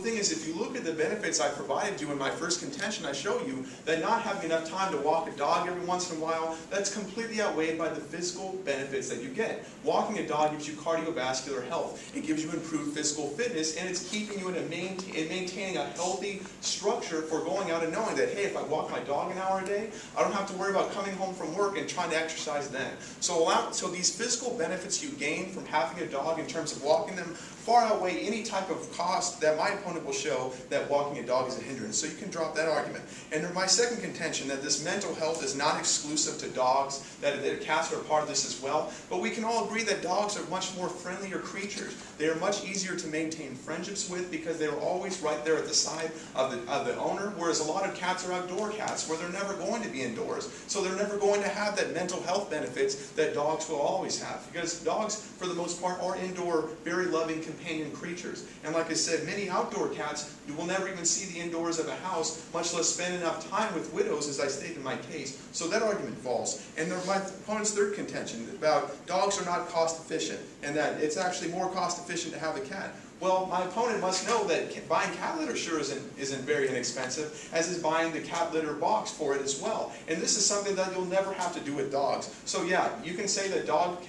the thing is, if you look at the benefits I provided you in my first contention, I show you that not having enough time to walk a dog every once in a while, that's completely outweighed by the physical benefits that you get. Walking a dog gives you cardiovascular health. It gives you improved physical fitness, and it's keeping you in maintaining a healthy structure for going out and knowing that, hey, if I walk my dog an hour a day, I don't have to worry about coming home from work and trying to exercise then. So these physical benefits you gain from having a dog in terms of walking them far outweigh any type of cost that my opponent will show that walking a dog is a hindrance. So you can drop that argument. And my second contention, that this mental health is not exclusive to dogs, that cats are a part of this as well. But we can all agree that dogs are much more friendlier creatures. They are much easier to maintain friendships with because they're always right there at the side of the owner, whereas a lot of cats are outdoor cats where they're never going to be indoors. So they're never going to have that mental health benefits that dogs will always have. Because dogs, for the most part, are indoor, very loving companion creatures. And like I said, many outdoor cats, you will never even see the indoors of a house, much less spend enough time with widows, as I stated in my case. So that argument falls. And my opponent's third contention about dogs are not cost efficient, and that it's actually more cost efficient to have a cat. Well, my opponent must know that buying cat litter sure isn't very inexpensive, as is buying the cat litter box for it as well. And this is something that you'll never have to do with dogs. So yeah, you can say that dog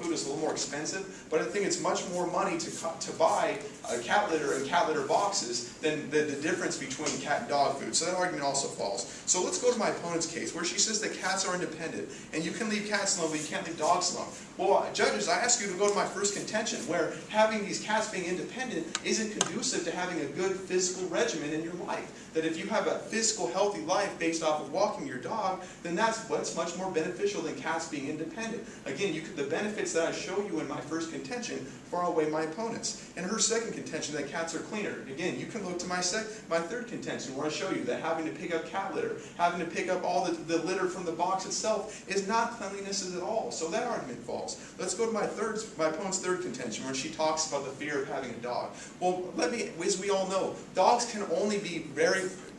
food is a little more expensive, but I think it's much more money to buy cat litter and cat litter boxes than the difference between cat and dog food. So that argument also falls. So let's go to my opponent's case, where she says that cats are independent, and you can leave cats alone, but you can't leave dogs alone. Well, judges, I ask you to go to my first contention, where having these cats being independent isn't conducive to having a good physical regimen in your life. That if you have a physical, healthy life based off of walking your dog, then that's much more beneficial than cats being independent. Again, the benefits that I show you in my first contention far outweigh my opponent's. And her second contention, that cats are cleaner. Again, you can look to my third contention, where I show you that having to pick up cat litter, having to pick up all the litter from the box itself is not cleanliness at all. So that argument falls. Let's go to my opponent's third contention, where she talks about the fear of having a dog. Well, as we all know, dogs can only be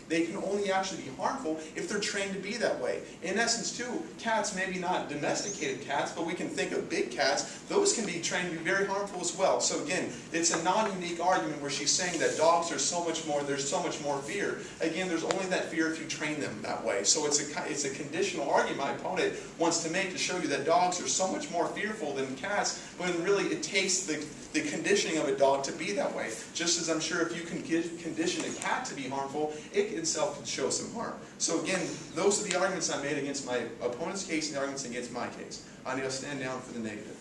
they can only actually be harmful if they're trained to be that way. In essence, too, cats, maybe not domesticated cats, but we can think of big cats, those can be trained to be very harmful as well. So again, it's a non-unique argument where she's saying that dogs are so much more, there's so much more fear. Again, there's only that fear if you train them that way. So it's a conditional argument my opponent wants to make to show you that dogs are so much more fearful than cats, when really it takes the conditioning of a dog to be that way. Just as I'm sure if you can condition a cat to be harmful, it itself can show some harm. So again, those are the arguments I made against my opponent's case and the arguments against my case. I'm going to stand down for the negative.